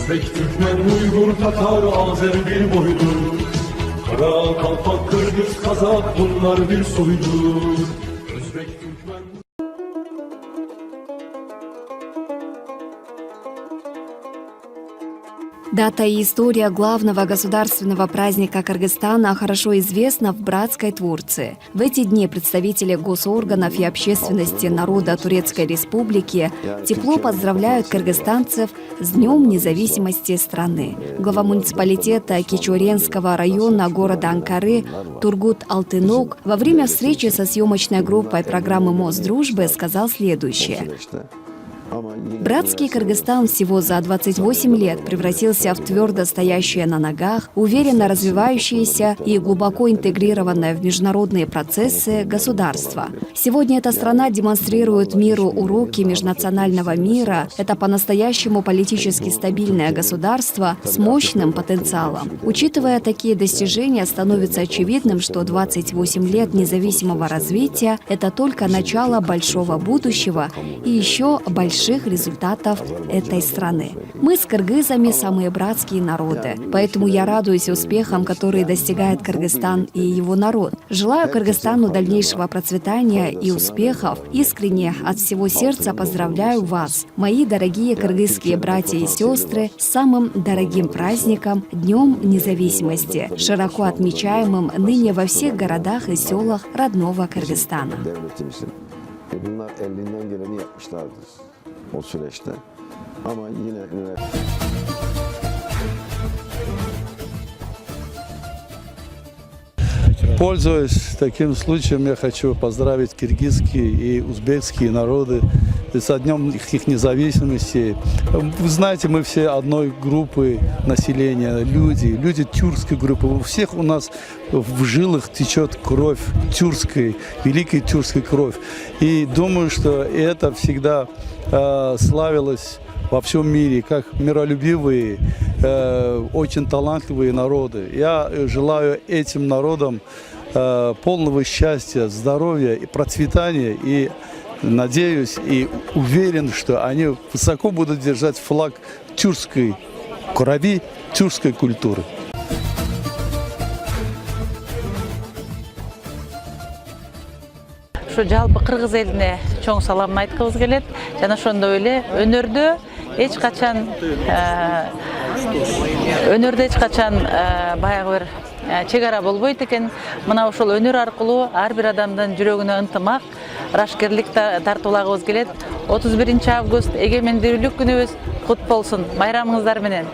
Özbek, Türkmen, Uygur, Tatar, Azer bir boydur. Kara, Kalpak, Kırgız, Kazak bunlar bir soydur. Özbek, Türkmen... Дата и история главного государственного праздника Кыргызстана хорошо известна в братской Турции. В эти дни представители госорганов и общественности народа Турецкой Республики тепло поздравляют кыргызстанцев с Днем независимости страны. Глава муниципалитета Кечуренского района города Анкары Тургут Алтынок во время встречи со съемочной группой программы «Мост дружбы» сказал следующее. Братский Кыргызстан всего за 28 лет превратился в твердо стоящее на ногах, уверенно развивающееся и глубоко интегрированное в международные процессы государство. Сегодня эта страна демонстрирует миру уроки межнационального мира. Это по-настоящему политически стабильное государство с мощным потенциалом. Учитывая такие достижения, становится очевидным, что 28 лет независимого развития – это только начало большого будущего и еще больших результатов этой страны. Мы с кыргызами самые братские народы, поэтому я радуюсь успехам, которые достигает Кыргызстан и его народ. Желаю Кыргызстану дальнейшего процветания и успехов. Искренне от всего сердца поздравляю вас, мои дорогие кыргызские братья и сестры, с самым дорогим праздником Днем независимости, широко отмечаемым ныне во всех городах и селах родного Кыргызстана. Bunlar elinden geleni yapmışlardır o süreçte. Ama yine Пользуясь таким случаем, я хочу поздравить киргизские и узбекские народы со Днем их независимости. Вы знаете, мы все одной группы населения, люди тюркской группы. У всех у нас в жилах течет кровь тюркской, великой тюркской кровь. И думаю, что это всегда славилось во всем мире, как миролюбивые, очень талантливые народы. Я желаю этим народам полного счастья, здоровья и процветания. И надеюсь и уверен, что они высоко будут держать флаг тюркской крови, тюркской культуры. Жалпы кыргыз элине чоң саламын айткыбыз келет. Жана ошондой эле өнөрдө эч качан баягы бир чегара болбойт экен. Мына ошол өнөр аркылуу ар бир адамдын жүрөгүнө ынтымак, ырашкерлик тартуулагыбыз келет. 31 август эгемендүүлүк күнүбүз кут болсун. Байрамыңыздар менен.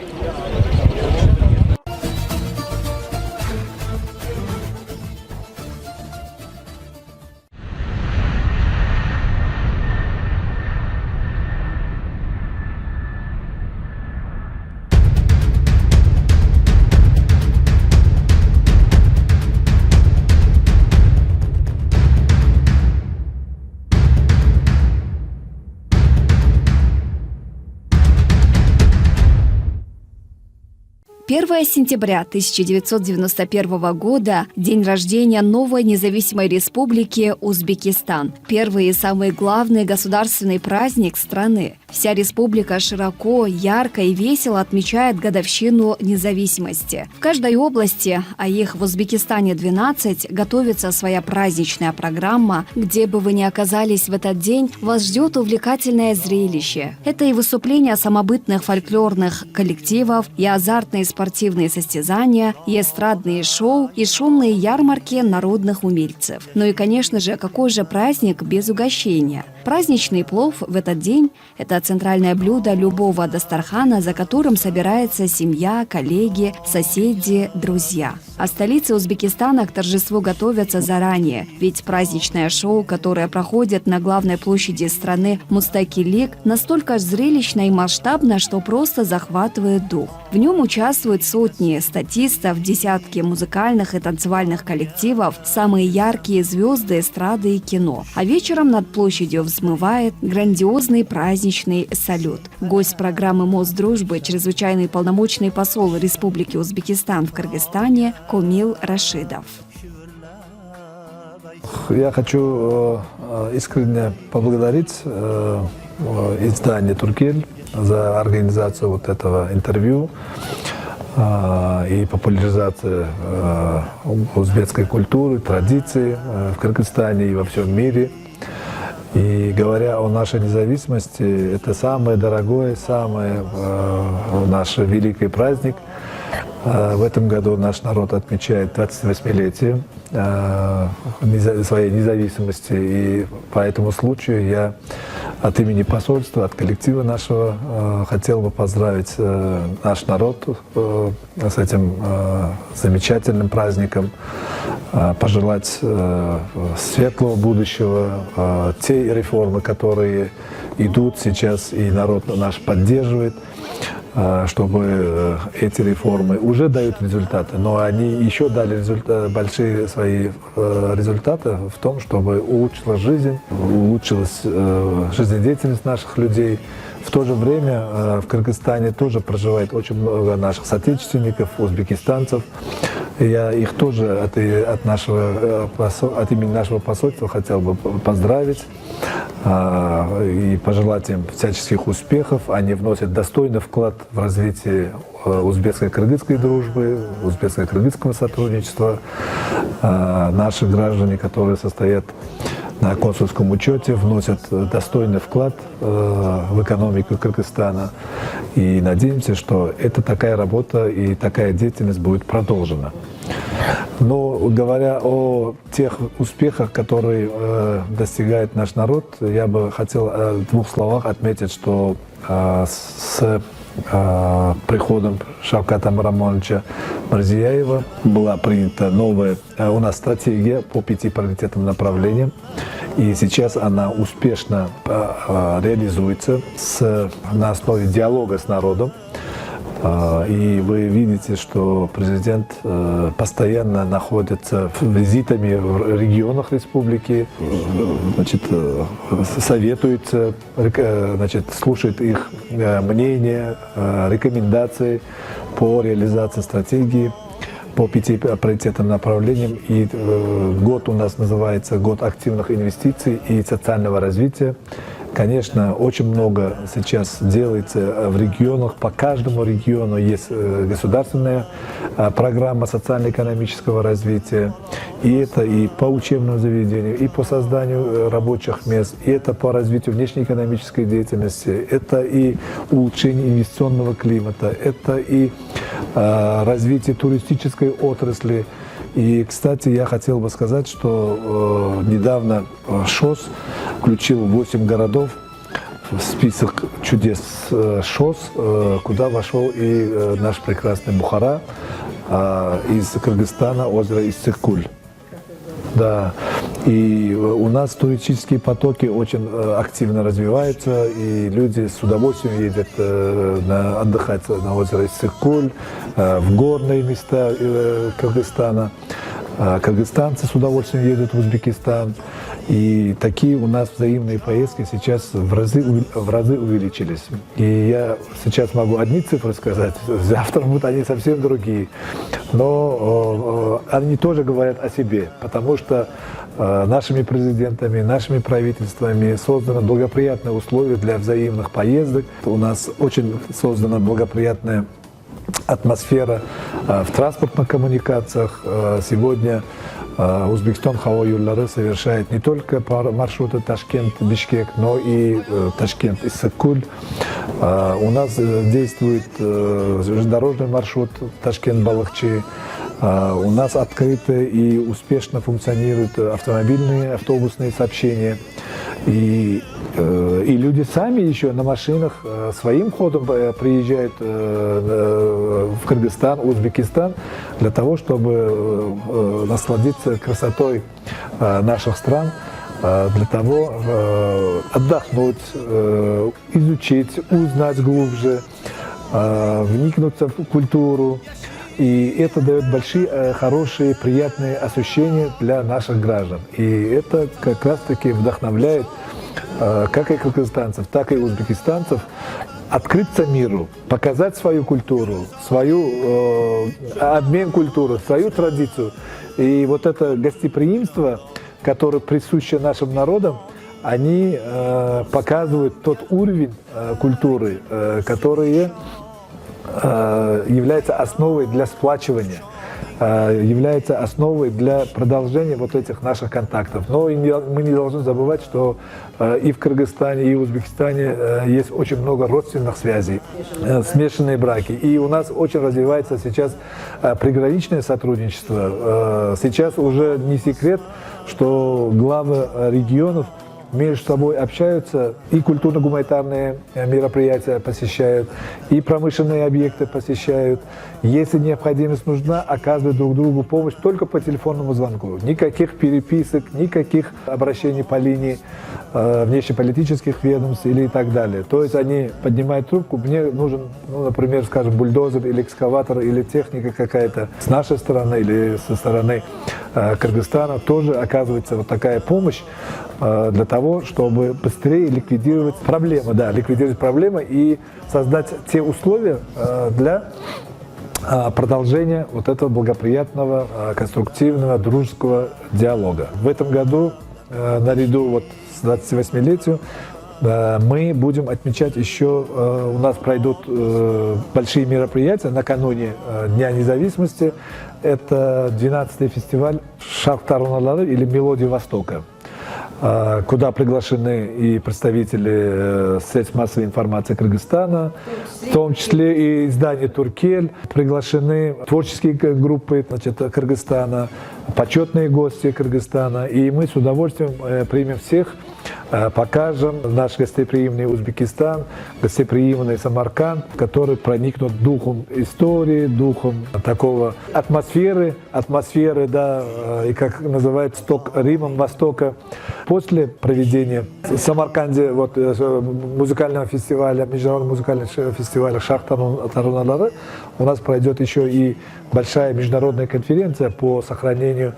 Первое сентября 1991 года – день рождения новой независимой республики Узбекистан. Первый и самый главный государственный праздник страны. Вся республика широко, ярко и весело отмечает годовщину независимости. В каждой области, а их в Узбекистане 12, готовится своя праздничная программа. Где бы вы ни оказались в этот день, вас ждет увлекательное зрелище. Это и выступления самобытных фольклорных коллективов, и азартные спортивные состязания, и эстрадные шоу, и шумные ярмарки народных умельцев. Ну и, конечно же, какой же праздник без угощения? Праздничный плов в этот день – это центральное блюдо любого дастархана, за которым собирается семья, коллеги, соседи, друзья. А в столице Узбекистана к торжеству готовятся заранее, ведь праздничное шоу, которое проходит на главной площади страны Мустакилик, настолько зрелищно и масштабно, что просто захватывает дух. В нем участвуют сотни статистов, десятки музыкальных и танцевальных коллективов, самые яркие звезды эстрады и кино. А вечером над площадью взмывает грандиозный праздничный салют. Гость программы «Мост дружбы» чрезвычайный полномочный посол Республики Узбекистан в Кыргызстане Комил Рашидов. Я хочу искренне поблагодарить издание «Туркель» за организацию вот этого интервью и популяризацию узбекской культуры, традиций в Кыргызстане и во всем мире. И говоря о нашей независимости, это самое дорогое, самый наш великий праздник. В этом году наш народ отмечает 28-летие своей независимости. И по этому случаю я от имени посольства, от коллектива нашего хотел бы поздравить наш народ с этим замечательным праздником, пожелать светлого будущего, те реформы, которые идут сейчас и народ наш поддерживает, чтобы эти реформы уже дают результаты, но они еще дали большие свои результаты в том, чтобы улучшилась жизнь, улучшилась жизнедеятельность наших людей. В то же время в Кыргызстане тоже проживает очень много наших соотечественников, узбекистанцев. Я их тоже от имени нашего посольства хотел бы поздравить и пожелать им всяческих успехов. Они вносят достойный вклад в развитие узбекско-кыргызской дружбы, узбекско-кыргызского сотрудничества. Наши граждане, которые состоят на консульском учете, вносят достойный вклад в экономику Кыргызстана. И надеемся, что это такая работа и такая деятельность будет продолжена. Но говоря о тех успехах, которые достигает наш народ, я бы хотел в двух словах отметить, что с приходом Шавката Миромоновича Мирзияева была принята новая у нас стратегия по 5 приоритетным направлениям. И сейчас она успешно реализуется на основе диалога с народом. И вы видите, что президент постоянно находится визитами в регионах республики, значит, советуется, значит, слушает их мнения, рекомендации по реализации стратегии по 5 приоритетным направлениям. И год у нас называется «Год активных инвестиций и социального развития». Конечно, очень много сейчас делается в регионах. По каждому региону есть государственная программа социально-экономического развития. И это и по учебному заведению, и по созданию рабочих мест, и это по развитию внешнеэкономической деятельности, это и улучшение инвестиционного климата, это и развитие туристической отрасли. И, кстати, я хотел бы сказать, что недавно ШОС включил 8 городов в список чудес ШОС, куда вошел и наш прекрасный Бухара, из Кыргызстана, озеро Иссык-Куль. Да, и у нас туристические потоки очень активно развиваются, и люди с удовольствием едут отдыхать на озеро Иссык-Куль, в горные места Кыргызстана. Кыргызстанцы с удовольствием едут в Узбекистан. И такие у нас взаимные поездки сейчас в разы увеличились. И я сейчас могу одни цифры сказать, завтра будут они совсем другие. Но они тоже говорят о себе, потому что нашими президентами, нашими правительствами созданы благоприятные условия для взаимных поездок. У нас очень создана благоприятная атмосфера в транспортных коммуникациях. Сегодня Узбекистан Хава Юллары совершает не только маршруты Ташкент-Бишкек, но и Ташкент-Иссык-Куль. У нас действует железнодорожный маршрут Ташкент-Балахчи. У нас открыты и успешно функционируют автомобильные, автобусные сообщения. И люди сами еще на машинах своим ходом приезжают в Кыргызстан, Узбекистан для того, чтобы насладиться красотой наших стран, для того отдохнуть, изучить, узнать глубже, вникнуться в культуру. И это дает большие, хорошие, приятные ощущения для наших граждан. И это как раз-таки вдохновляет как и кыргызстанцев, так и узбекистанцев открыться миру, показать свою культуру, свою обмен культуры, свою традицию. И вот это гостеприимство которые присущи нашим народам, они показывают тот уровень культуры, который является основой для сплачивания, является основой для продолжения вот этих наших контактов. Но мы не должны забывать, что и в Кыргызстане, и в Узбекистане есть очень много родственных связей, смешанные браки. И у нас очень развивается сейчас приграничное сотрудничество. Сейчас уже не секрет, что главы регионов между собой общаются, и культурно-гуманитарные мероприятия посещают, и промышленные объекты посещают. Если необходимость нужна, оказывают друг другу помощь только по телефонному звонку. Никаких переписок, никаких обращений по линии внешнеполитических ведомств или и так далее. То есть они поднимают трубку, мне нужен, ну, например, скажем, бульдозер или экскаватор, или техника какая-то с нашей стороны или со стороны Кыргызстана. Тоже оказывается вот такая помощь для того, чтобы быстрее ликвидировать проблемы, ликвидировать проблемы и создать те условия для продолжения вот этого благоприятного, конструктивного, дружеского диалога. В этом году, наряду вот с 28-летию, мы будем отмечать еще, у нас пройдут большие мероприятия накануне Дня независимости. Это 12-й фестиваль «Шарх Таруналары» или «Мелодии Востока», куда приглашены и представители средств массовой информации Кыргызстана, в том числе и издание «Туркель», приглашены творческие группы, значит, Кыргызстана, почетные гости Кыргызстана, и мы с удовольствием примем всех, покажем наш гостеприимный Узбекистан, гостеприимный Самарканд, который проникнут духом истории, духом такого атмосферы, да, и как называют Римом Востока. После проведения в Самарканде вот, музыкального фестиваля, международного музыкального фестиваля «Шарх Таруналары» у нас пройдет еще и большая международная конференция по сохранению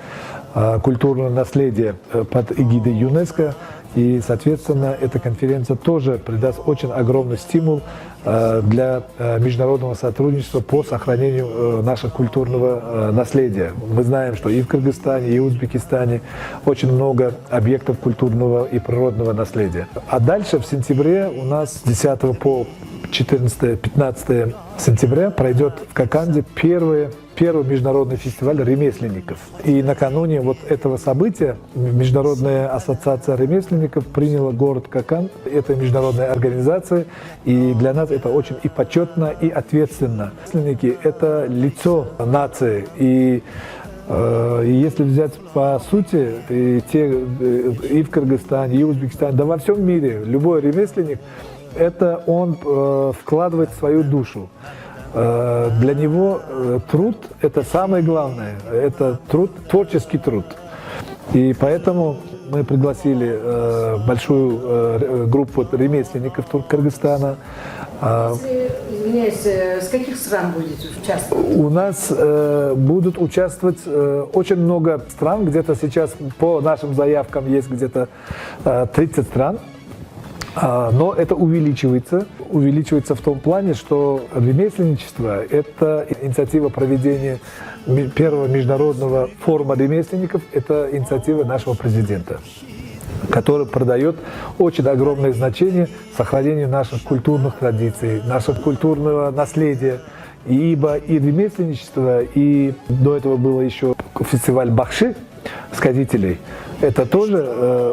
культурного наследия под эгидой ЮНЕСКО. И, соответственно, эта конференция тоже придаст очень огромный стимул для международного сотрудничества по сохранению нашего культурного наследия. Мы знаем, что и в Кыргызстане, и в Узбекистане очень много объектов культурного и природного наследия. А дальше в сентябре у нас с 10 по 14-15 сентября пройдет в Коканде первый международный фестиваль ремесленников. И накануне вот этого события Международная ассоциация ремесленников приняла город Коканд. Это международная организация, и для нас это очень и почетно, и ответственно. Ремесленники – это лицо нации. И если взять по сути, и в Кыргызстане, и в Узбекистане, да во всем мире, любой ремесленник – это он вкладывает свою душу. Для него труд – это самое главное, это труд, творческий труд. И поэтому мы пригласили большую группу ремесленников Кыргызстана. Извиняюсь, с каких стран будете участвовать? У нас будут участвовать очень много стран, где-то сейчас по нашим заявкам есть где-то 30 стран. Но это увеличивается в том плане, что ремесленничество – это инициатива проведения первого международного форума ремесленников, это инициатива нашего президента, который придает очень огромное значение сохранению наших культурных традиций, нашего культурного наследия. Ибо и ремесленничество, и до этого было еще фестиваль Бахши, сказителей. Это тоже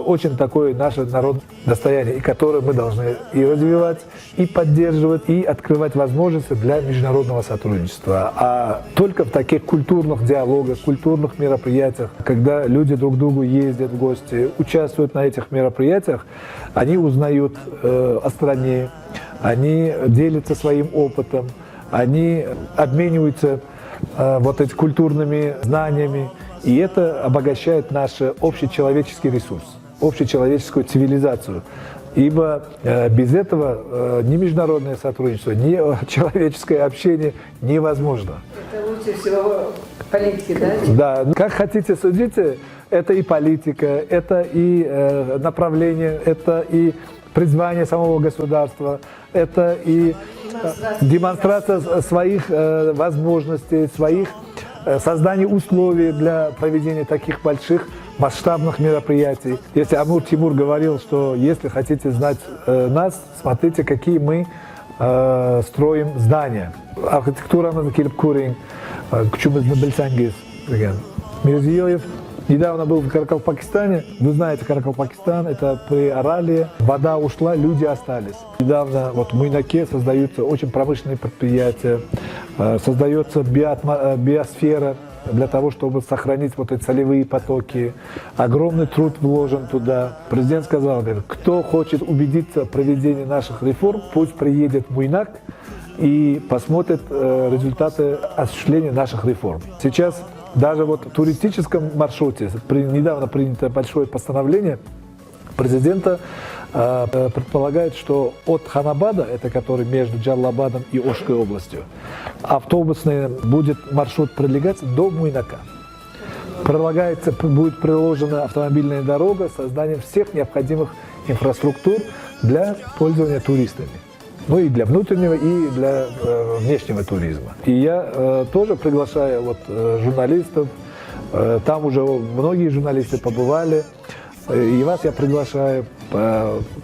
очень такое наше народное достояние, и которое мы должны и развивать, и поддерживать, и открывать возможности для международного сотрудничества. А только в таких культурных диалогах, культурных мероприятиях, когда люди друг к другу ездят в гости, участвуют на этих мероприятиях, они узнают о стране, они делятся своим опытом, они обмениваются вот этими культурными знаниями. И это обогащает наш общечеловеческий ресурс, общечеловеческую цивилизацию. Ибо без этого ни международное сотрудничество, ни человеческое общение невозможно. Это лучше всего политики, да? Да, как хотите судите, это и политика, это и направление, это и призвание самого государства, это и демонстрация своих возможностей, своих создание условий для проведения таких больших масштабных мероприятий. Если Амур Тимур говорил, что если хотите знать нас, смотрите, какие мы строим здания. Архитектурамызды келіп көрейін, күшімізді білсеңіз деген. Мирзиёев недавно был в Каракалпакистане. Вы знаете, Каракалпакистан — это при Арале. Вода ушла, люди остались. Недавно вот в Муйнаке создаются очень промышленные предприятия, создается биосфера для того, чтобы сохранить вот эти солевые потоки. Огромный труд вложен туда. Президент сказал, говорит, кто хочет убедиться в проведении наших реформ, пусть приедет в Муйнак и посмотрит результаты осуществления наших реформ. Сейчас даже вот в туристическом маршруте недавно принято большое постановление президента, предполагает, что от Ханабада, это который между Джалалабадом и Ошской областью, автобусный будет маршрут пролегать до Муйнака. Будет приложена автомобильная дорога с созданием всех необходимых инфраструктур для пользования туристами. Ну и для внутреннего, и для внешнего туризма. И я тоже приглашаю вот, журналистов, там уже многие журналисты побывали, и вас я приглашаю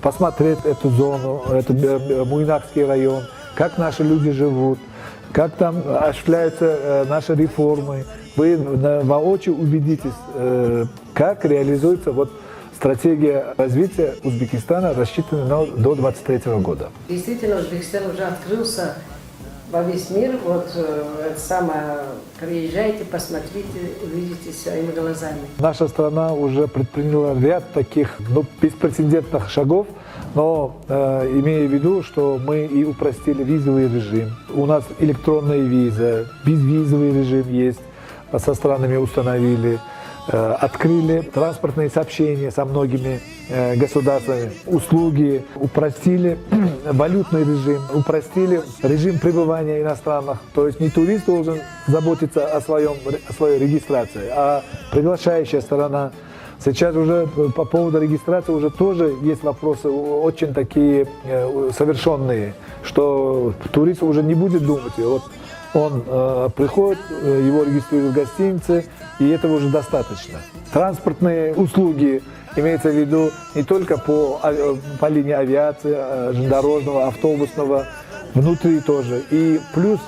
посмотреть эту зону, это Муйнакский район, как наши люди живут, как там осуществляются наши реформы. Вы воочию убедитесь, как реализуется вот стратегия развития Узбекистана, рассчитанная до 2023 года. Действительно, Узбекистан уже открылся во весь мир. Вот это самое, приезжайте, посмотрите, увидите своими глазами. Наша страна уже предприняла ряд таких беспрецедентных шагов, но имея в виду, что мы и упростили визовый режим. У нас электронная виза, безвизовый режим есть, со странами установили. Открыли транспортные сообщения со многими государствами, услуги, упростили валютный режим, упростили режим пребывания иностранных. То есть не турист должен заботиться о своей регистрации, а приглашающая сторона. Сейчас уже по поводу регистрации уже тоже есть вопросы очень такие совершенные, что турист уже не будет думать. Вот он приходит, его регистрируют в гостинице, и этого уже достаточно. Транспортные услуги, имеется в виду не только по линии авиации, железнодорожного, автобусного, внутри тоже. И плюс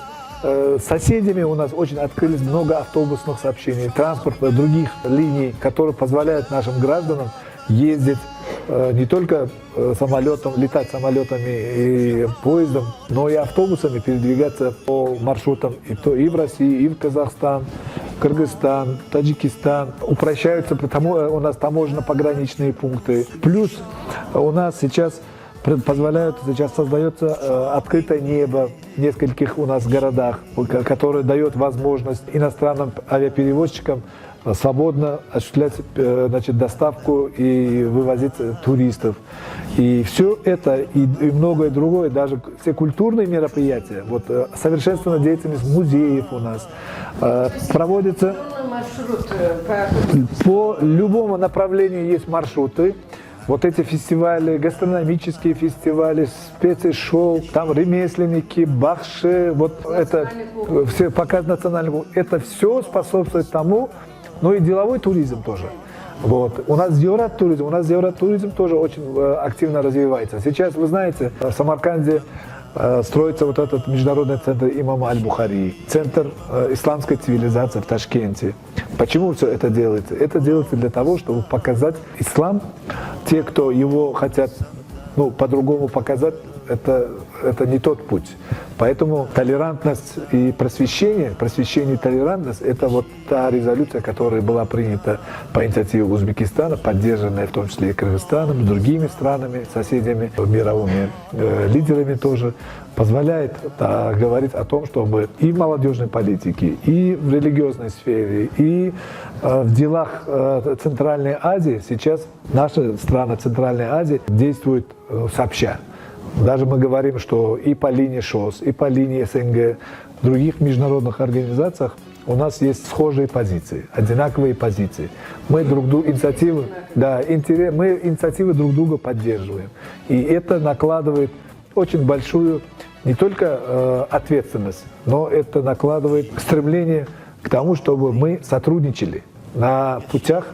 с соседями у нас очень открылись много автобусных сообщений, транспорта, других линий, которые позволяют нашим гражданам ездить не только самолетом, летать самолетами и поездом, но и автобусами передвигаться по маршрутам и в России, и в Казахстан, Кыргызстан, Таджикистан. Упрощаются, потому у нас таможенно-пограничные пункты. Плюс у нас сейчас создается открытое небо в нескольких у нас городах, которое дает возможность иностранным авиаперевозчикам свободно осуществлять доставку и вывозить туристов. И все это, и многое другое, даже все культурные мероприятия, вот совершенствованная деятельность музеев у нас проводится. По любому направлению есть маршруты. Вот эти фестивали, гастрономические фестивали, спецшоу, там ремесленники, бахши, вот это все показ национального, это все способствует тому, ну и деловой туризм тоже. Вот. У нас Евротуризм тоже очень активно развивается. Сейчас, вы знаете, в Самарканде строится вот этот международный центр имама Аль-Бухари, центр исламской цивилизации в Ташкенте. Почему все это делается? Это делается для того, чтобы показать ислам. Те, кто его хотят по-другому показать, это не тот путь. Поэтому толерантность и просвещение и толерантность — это вот та резолюция, которая была принята по инициативе Узбекистана, поддержанная в том числе и Кыргызстаном, другими странами, соседями, мировыми лидерами тоже, позволяет говорить о том, чтобы и в молодежной политике, и в религиозной сфере, и в делах Центральной Азии сейчас наша страна Центральной Азии действует сообща. Даже мы говорим, что и по линии ШОС, и по линии СНГ, в других международных организациях у нас есть схожие позиции, одинаковые позиции. Мы инициативы друг друга поддерживаем. И это накладывает очень большую не только ответственность, но это накладывает стремление к тому, чтобы мы сотрудничали на путях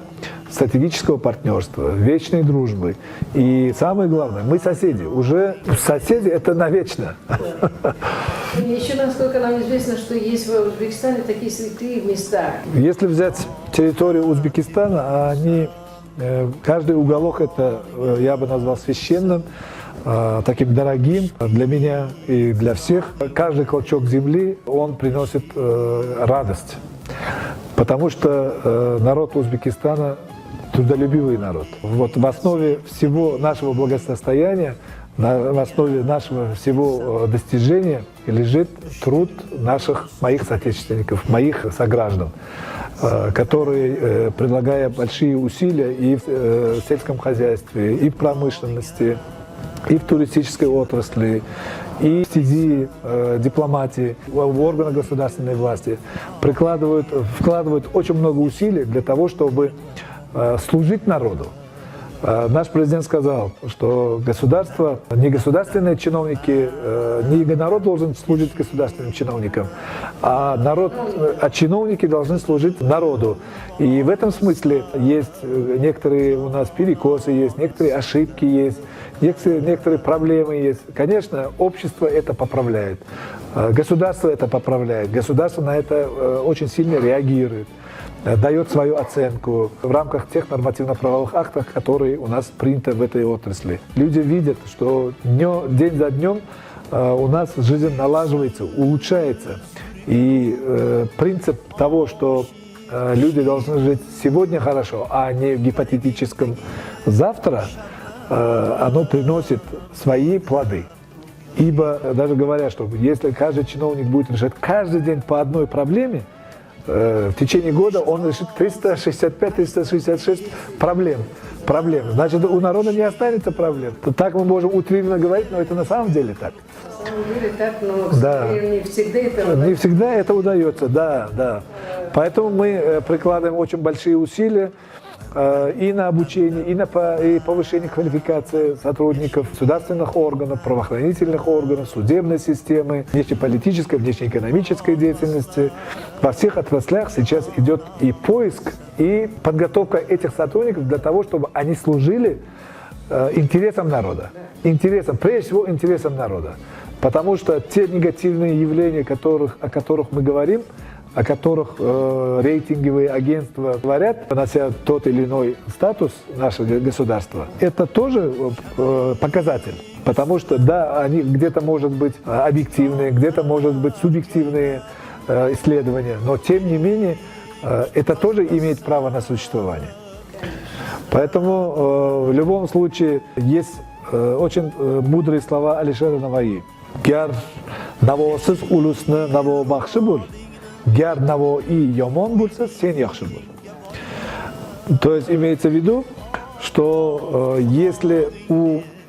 стратегического партнерства, вечной дружбы. И самое главное, мы соседи. Уже соседи это навечно. И еще, насколько нам известно, что есть в Узбекистане такие святые места. Если взять территорию Узбекистана, они, каждый уголок это я бы назвал священным, таким дорогим для меня и для всех. Каждый клочок земли, он приносит радость. Потому что народ Узбекистана трудолюбивый народ. Вот в основе всего нашего благосостояния, в основе нашего всего достижения лежит труд моих соотечественников, моих сограждан, которые, предлагая большие усилия и в сельском хозяйстве, и в промышленности, и в туристической отрасли, и в стези дипломатии, в органах государственной власти, вкладывают очень много усилий для того, чтобы служить народу. Наш президент сказал, что государство, не государственные чиновники, не народ должен служить государственным чиновникам, а чиновники должны служить народу. И в этом смысле есть некоторые у нас перекосы, есть некоторые ошибки, есть некоторые проблемы есть. Конечно, общество это поправляет, государство это поправляет, государство на это очень сильно реагирует, дает свою оценку в рамках тех нормативно-правовых актов, которые у нас приняты в этой отрасли. Люди видят, что день за днем у нас жизнь налаживается, улучшается. И принцип того, что люди должны жить сегодня хорошо, а не в гипотетическом завтра, оно приносит свои плоды. Ибо даже говорят, что если каждый чиновник будет решать каждый день по одной проблеме, в течение года он решит 365-366 проблем. Значит, у народа не останется проблем. Так мы можем утрированно говорить, но это на самом деле так. На самом деле так, но, к сожалению, не всегда это удается. Не всегда это удается, да. Поэтому мы прикладываем очень большие усилия и на обучение, и повышение квалификации сотрудников государственных органов, правоохранительных органов, судебной системы, внешнеполитической, внешнеэкономической деятельности. Во всех отраслях сейчас идет и поиск, и подготовка этих сотрудников для того, чтобы они служили интересам народа. Прежде всего интересам народа. Потому что те негативные явления, о которых мы говорим, о которых рейтинговые агентства говорят, нося тот или иной статус нашего государства, это тоже показатель. Потому что, да, они где-то может быть объективные, где-то может быть субъективные исследования, но тем не менее это тоже имеет право на существование. Поэтому в любом случае есть очень мудрые слова Алишера Наваи. «Гяр навосыз улусны наво бахшы бол, гяр наво и йомон болса сен яхшы бол». То есть имеется в виду, что если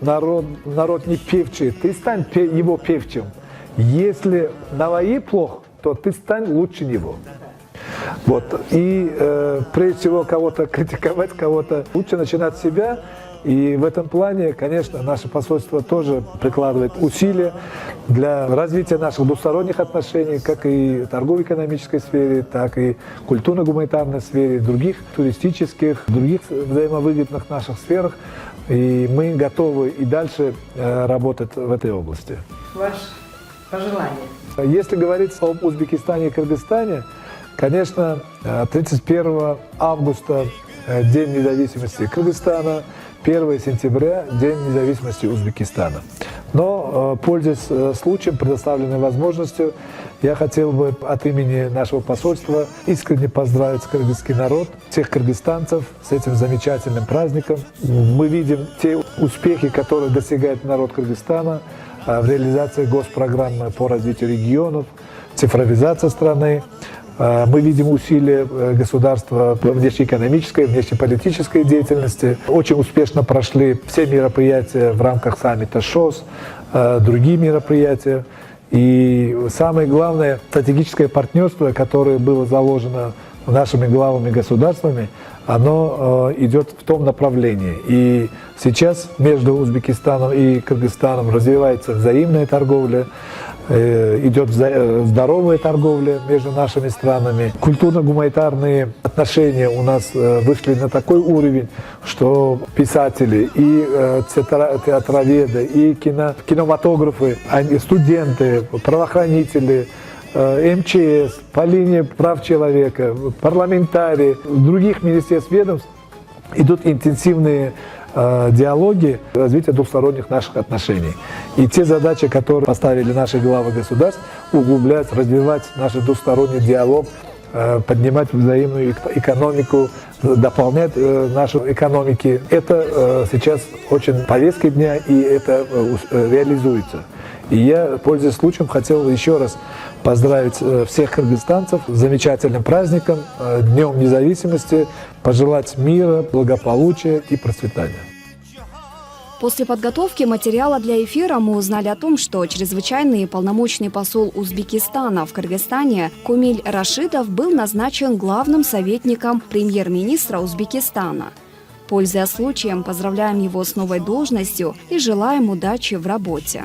народ не певчий, ты стань его певчим. Если Наваи плох, то ты стань лучше него. Вот. И прежде всего кого-то критиковать, кого-то лучше начинать с себя. И в этом плане, конечно, наше посольство тоже прикладывает усилия для развития наших двусторонних отношений, как и в торгово-экономической сфере, так и в культурно-гуманитарной сфере, других туристических, других взаимовыгодных наших сферах. И мы готовы и дальше работать в этой области. Ваше пожелание? Если говорить об Узбекистане и Кыргызстане, конечно, 31 августа День независимости Кыргызстана, 1 сентября День независимости Узбекистана. Но, пользуясь случаем, предоставленной возможностью, я хотел бы от имени нашего посольства искренне поздравить кыргызский народ, всех кыргызстанцев с этим замечательным праздником. Мы видим те успехи, которые достигает народ Кыргызстана в реализации госпрограммы по развитию регионов, цифровизация страны. Мы видим усилия государства в внешнеэкономической, внешнеполитической деятельности. Очень успешно прошли все мероприятия в рамках саммита ШОС, другие мероприятия. И самое главное, стратегическое партнерство, которое было заложено нашими главами государствами, оно идет в том направлении. И сейчас между Узбекистаном и Кыргызстаном развивается взаимная торговля, идет здоровая торговля между нашими странами. Культурно-гуманитарные отношения у нас вышли на такой уровень, что писатели и театроведы, и кинематографы, студенты, правоохранители, МЧС, по линии прав человека, парламентарии, других министерств, ведомств идут интенсивные диалоги развития двусторонних наших отношений. И те задачи, которые поставили наши главы государств, углублять, развивать наш двусторонний диалог, поднимать взаимную экономику, дополнять наши экономики. Это сейчас очень повестка дня, и это реализуется. И я, пользуясь случаем, хотел еще раз поздравить всех кыргызстанцев с замечательным праздником, Днем независимости, пожелать мира, благополучия и процветания. После подготовки материала для эфира мы узнали о том, что чрезвычайный полномочный посол Узбекистана в Кыргызстане Комиль Рашидов был назначен главным советником премьер-министра Узбекистана. Пользуясь случаем, поздравляем его с новой должностью и желаем удачи в работе.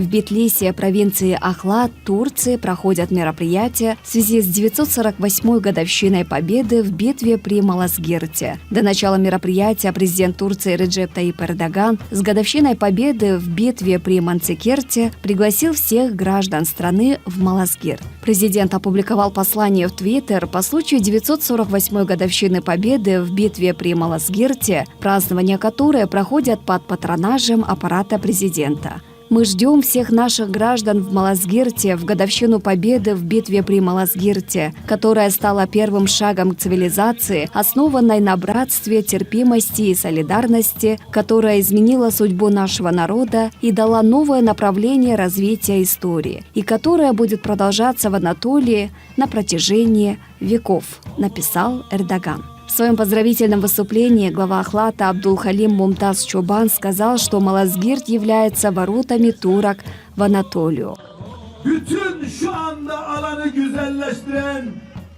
В Битлисе, провинции Ахлат, Турции, проходят мероприятия в связи с 948-й годовщиной победы в битве при Малазгирте. До начала мероприятия президент Турции Реджеп Таyyip Эрдоган с годовщиной победы в битве при Манцикерте пригласил всех граждан страны в Малазгирт. Президент опубликовал послание в Твиттер по случаю 948-й годовщины победы в битве при Малазгирте, празднование которой проходят под патронажем аппарата президента. Мы ждем всех наших граждан в Малазгирте в годовщину победы в битве при Малазгирте, которая стала первым шагом к цивилизации, основанной на братстве, терпимости и солидарности, которая изменила судьбу нашего народа и дала новое направление развития истории, и которая будет продолжаться в Анатолии на протяжении веков, написал Эрдоган. В своем поздравительном выступлении глава Ахлата Абдулхалим Мумтаз Чобан сказал, что Малазгирт является воротами турок в Анатолию. Bütün şu anda alanı güzelleştiren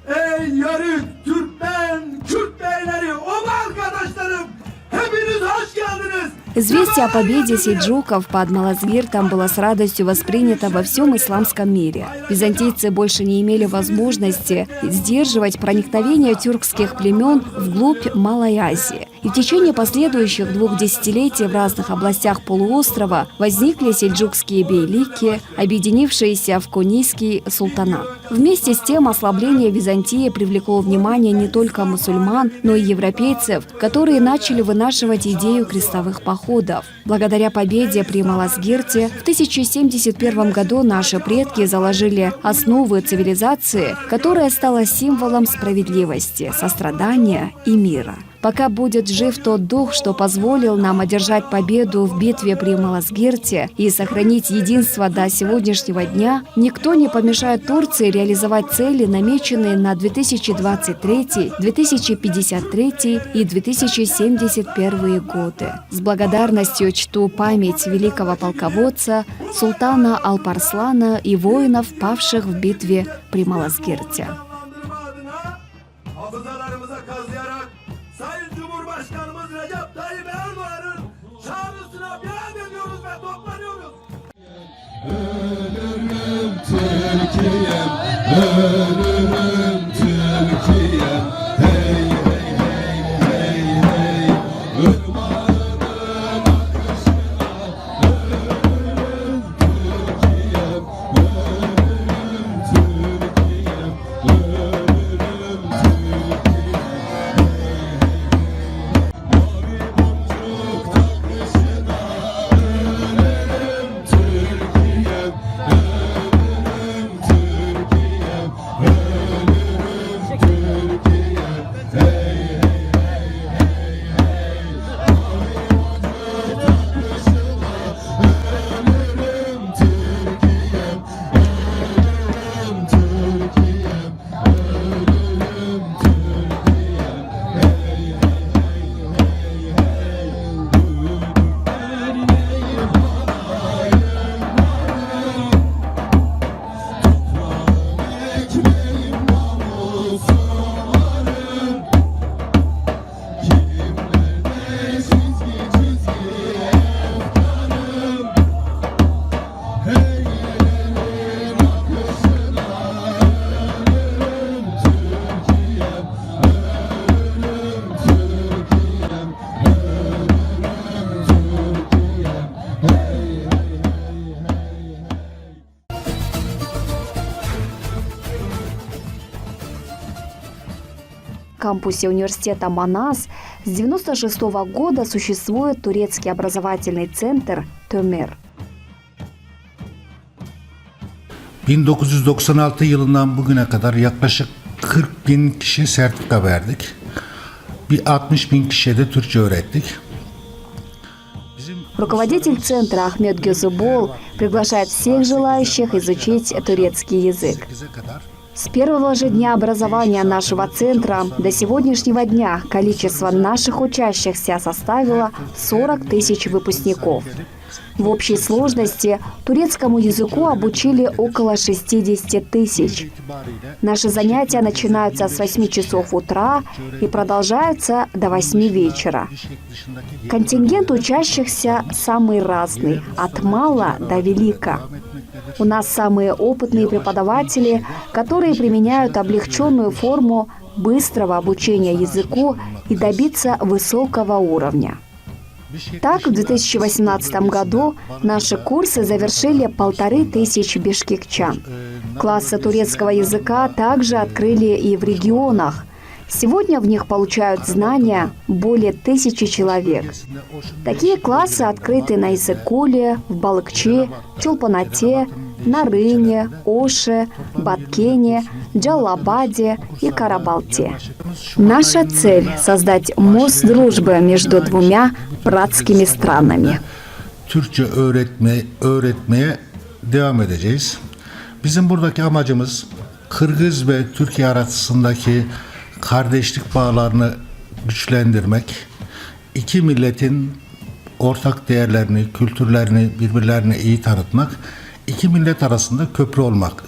ey Yörük, Türkmen, Kürt beyleri, Ova arkadaşlarım, hepiniz hoş geldiniz. Известие о победе сельджуков под Малазгиртом было с радостью воспринято во всем исламском мире. Византийцы больше не имели возможности сдерживать проникновение тюркских племен вглубь Малой Азии. И в течение последующих 2 десятилетий в разных областях полуострова возникли сельджукские бейлики, объединившиеся в Конийский султанат. Вместе с тем ослабление Византии привлекло внимание не только мусульман, но и европейцев, которые начали вынашивать идею крестовых походов. Благодаря победе при Малазгирте в 1071 году наши предки заложили основы цивилизации, которая стала символом справедливости, сострадания и мира. Пока будет жив тот дух, что позволил нам одержать победу в битве при Малазгирте и сохранить единство до сегодняшнего дня, никто не помешает Турции реализовать цели, намеченные на 2023, 2053 и 2071 годы. С благодарностью чту память великого полководца, султана Алпарслана и воинов, павших в битве при Малазгирте. Hafızalarımıza kazıyarak Sayın Cumhurbaşkanımız Recep Tayyip Erdoğan'ın şanısına biat ediyoruz ve toplanıyoruz. Ölürüm Türkiye'm, ölürüm Türkiye'm, hey hey hey hey hey, ırmağının akışına, ölürüm Türkiye'm, ölürüm Türkiye'm, ölürüm В кампусе университета Манас с 1996 года существует турецкий образовательный центр ТÖMER. 1996 yılından bugüne kadar yaklaşık 40 bin kişi sertifika verdik. Bir 60 bin kişiye de Türkçe öğrettik. Руководитель центра Ахмед Гюзубол приглашает всех желающих изучить турецкий язык. С первого же дня образования нашего центра до сегодняшнего дня количество наших учащихся составило 40 тысяч выпускников. В общей сложности турецкому языку обучили около 60 тысяч. Наши занятия начинаются с 8 часов утра и продолжаются до 8 вечера. Контингент учащихся самый разный, от мала до велика. У нас самые опытные преподаватели, которые применяют облегченную форму быстрого обучения языку и добиться высокого уровня. Так, в 2018 году наши курсы завершили 1500 бишкекчан. Классы турецкого языка также открыли и в регионах. Сегодня в них получают знания более 1000 человек. Такие классы открыты на Иссык-Куле, в Балыкчи, Чулпанате, Нарыне, Оше, Баткене, Джалабаде и Карабалте. Наша цель – создать мост дружбы между двумя братскими странами. Türkçe öğretmeye devam edeceğiz. Bizim buradaki amacımız Kırgız ve Türkiye arasındaki kardeşlik bağlarını güçlendirmek, iki milletin ortak değerlerini, kültürlerini birbirlerine iyi tanıtmak, iki millet arasında köprü olmak.